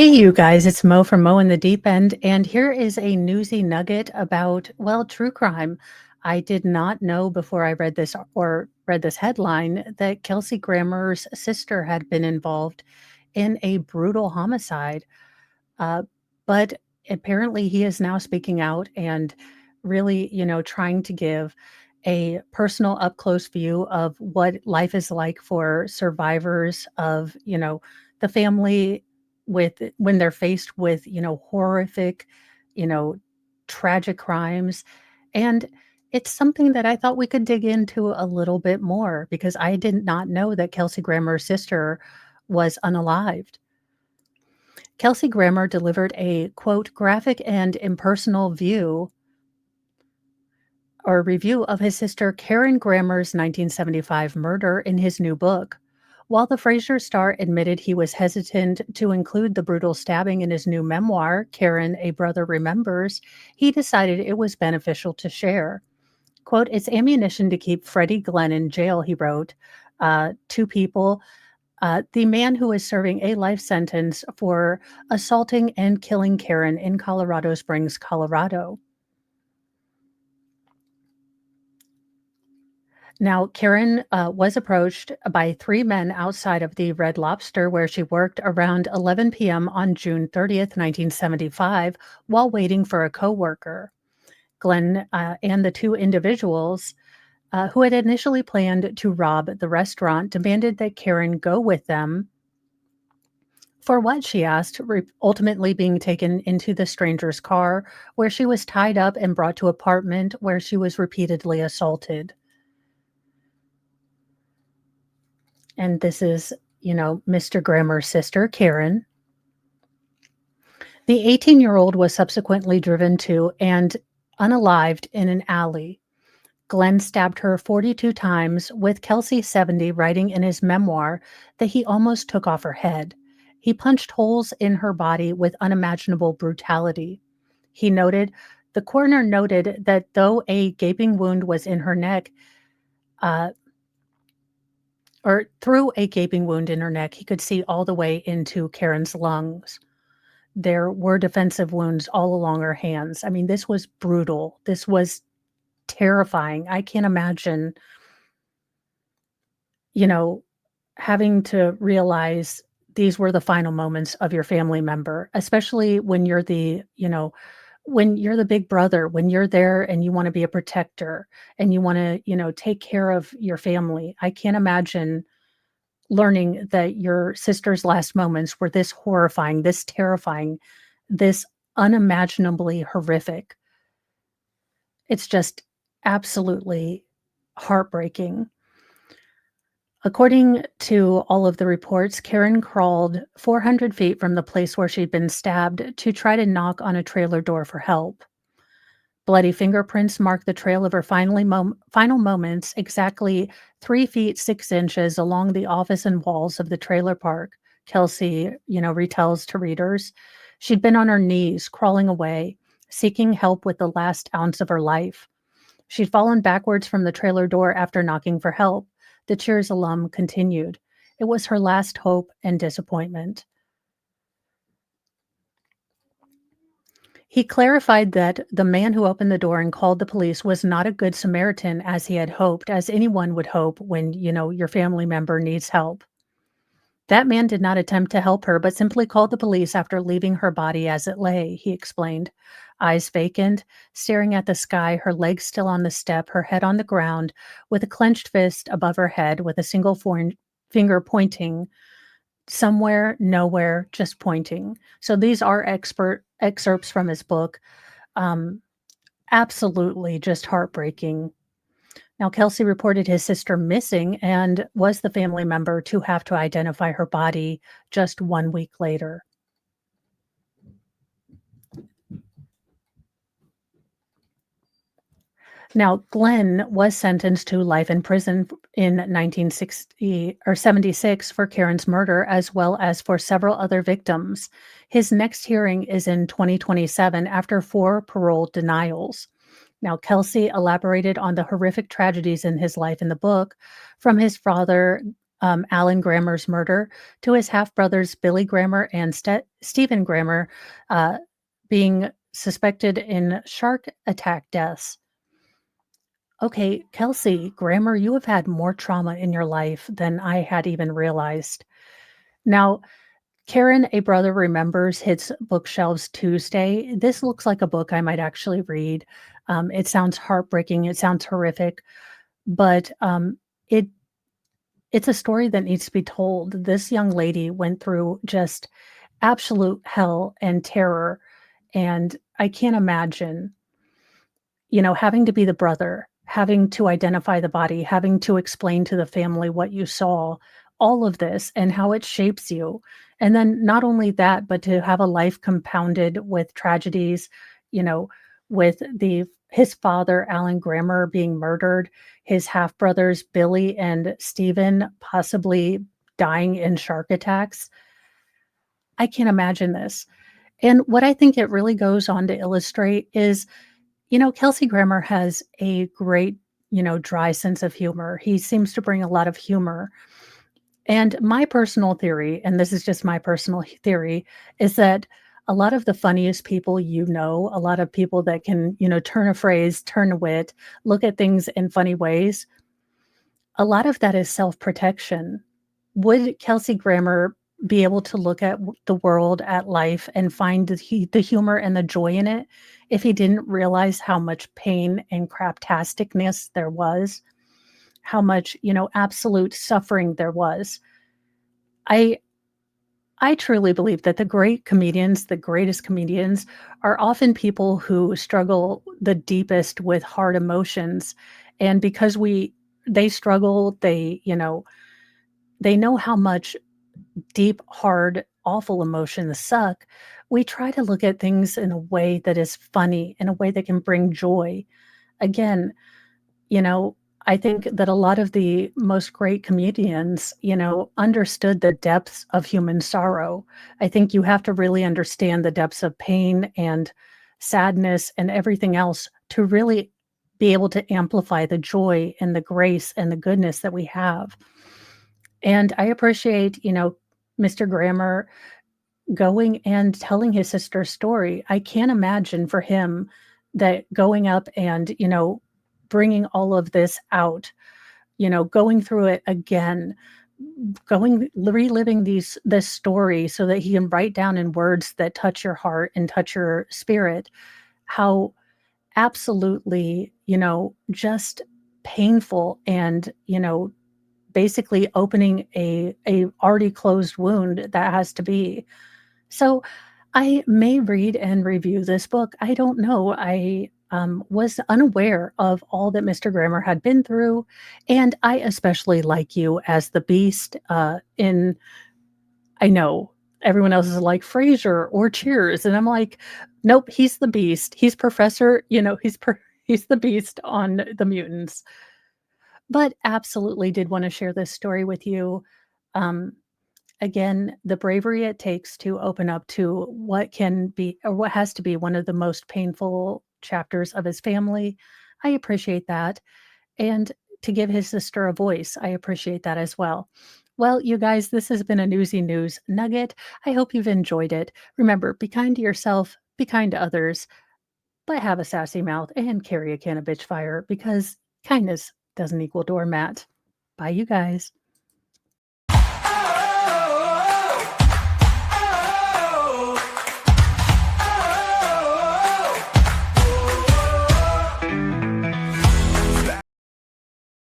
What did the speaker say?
Hey, you guys, it's Mo from Mo in the Deep End, and here is a newsy nugget about, well, true crime. I did not know before I read this or read this headline that Kelsey Grammer's sister had been involved in a brutal homicide. Uh, but apparently, he is now speaking out and really, trying to give a personal, up close view of what life is like for survivors of, the family with when they're faced with, horrific, you know, tragic crimes. And it's something that I thought we could dig into a little bit more because I did not know that Kelsey Grammer's sister was unalived. Kelsey Grammer delivered a quote, graphic and impersonal view or review of his sister Karen Grammer's 1975 murder in his new book. While the Frasier star admitted he was hesitant to include the brutal stabbing in his new memoir, Karen, A Brother Remembers, he decided it was beneficial to share. Quote, it's ammunition to keep Freddie Glenn in jail, he wrote. Two people the man who is serving a life sentence for assaulting and killing Karen in Colorado Springs, Colorado. Now, Karen was approached by three men outside of the Red Lobster, where she worked around 11 p.m. on June 30th, 1975, while waiting for a coworker. Glenn and the two individuals who had initially planned to rob the restaurant demanded that Karen go with them. For what, she asked, ultimately being taken into the stranger's car, where she was tied up and brought to an apartment where she was repeatedly assaulted. And this is, Mr. Grammer's sister, Karen. The 18-year-old was subsequently driven to and unalived in an alley. Glenn stabbed her 42 times, with Kelsey 70 writing in his memoir that he almost took off her head. He punched holes in her body with unimaginable brutality. The coroner noted that though a gaping wound was in her neck, uh, or through a gaping wound in her neck, he could see all the way into Karen's lungs. There were defensive wounds all along her hands. I mean, this was brutal. This was terrifying. I can't imagine, you know, having to realize these were the final moments of your family member, especially when you're when you're the big brother, when you're there and you want to be a protector and you want to, take care of your family. I can't imagine learning that your sister's last moments were this horrifying, this terrifying, this unimaginably horrific. It's just absolutely heartbreaking. According to all of the reports, Karen crawled 400 feet from the place where she'd been stabbed to try to knock on a trailer door for help. Bloody fingerprints mark the trail of her final moments, exactly 3 feet 6 inches along the office and walls of the trailer park. Kelsey, retells to readers. She'd been on her knees, crawling away, seeking help with the last ounce of her life. She'd fallen backwards from the trailer door after knocking for help. The Cheers alum continued. It was her last hope and disappointment. He clarified that the man who opened the door and called the police was not a good Samaritan as he had hoped, as anyone would hope when, your family member needs help. That man did not attempt to help her, but simply called the police after leaving her body as it lay, he explained. Eyes vacant, staring at the sky, her legs still on the step, her head on the ground, with a clenched fist above her head, with a single finger pointing somewhere, nowhere, just pointing. So these are expert excerpts from his book. Um, Absolutely just heartbreaking. Now, Kelsey reported his sister missing and was the family member to have to identify her body just 1 week later. Now, Glenn was sentenced to life in prison in 1960 or 76 for Karen's murder, as well as for several other victims. His next hearing is in 2027 after 4 parole denials. Now, Kelsey elaborated on the horrific tragedies in his life in the book, from his father Alan Grammer's murder to his half brothers Billy Grammer and Stephen Grammer uh, being suspected in shark attack deaths. Okay, Kelsey Grammer, you have had more trauma in your life than I had even realized. Now, Karen, A Brother Remembers, hits bookshelves Tuesday. This looks like a book I might actually read. It sounds heartbreaking. It sounds horrific, but it it's a story that needs to be told. This young lady went through just absolute hell and terror, and I can't imagine, having to be the brother, having to identify the body, having to explain to the family what you saw, all of this and how it shapes you. And then not only that, but to have a life compounded with tragedies, you know, with his father, Alan Grammer, being murdered, his half brothers, Billy and Stephen, possibly dying in shark attacks. I can't imagine this. And what I think it really goes on to illustrate is Kelsey Grammer has a great, dry sense of humor. He seems to bring a lot of humor. And my personal theory, and this is just my personal theory, is that a lot of the funniest people, a lot of people that can, turn a phrase, turn a wit, look at things in funny ways, a lot of that is self-protection. Would Kelsey Grammer be able to look at the world, at life, and find the humor and the joy in it if he didn't realize how much pain and craptasticness there was, how much, absolute suffering there was? I I truly believe that the great comedians, the greatest comedians, are often people who struggle the deepest with hard emotions, and because they struggle, they know how much deep, hard, awful emotions suck. We try to look at things in a way that is funny, in a way that can bring joy. Again, you know, I think that a lot of the most great comedians, understood the depths of human sorrow. I think you have to really understand the depths of pain and sadness and everything else to really be able to amplify the joy and the grace and the goodness that we have. And I appreciate, Mr. Grammer going and telling his sister's story. I can't imagine for him that going up and, bringing all of this out, going through it again, reliving this story so that he can write down in words that touch your heart and touch your spirit, how absolutely, just painful and, basically opening a already closed wound that has to be. So I may read and review this book. I don't know. I was unaware of all that Mr. Grammer had been through. And I especially like you as the Beast I know everyone else is like Frasier or Cheers. And I'm like, nope, he's the Beast. He's Professor, he's the Beast on the mutants. But absolutely did want to share this story with you. Um, Again, the bravery it takes to open up to what can be or what has to be one of the most painful chapters of his family. I appreciate that. And to give his sister a voice, I appreciate that as well. Well, you guys, this has been a Newsy News Nugget. I hope you've enjoyed it. Remember, be kind to yourself, be kind to others, but have a sassy mouth and carry a can of bitch fire because kindness doesn't equal doormat. Bye, you guys.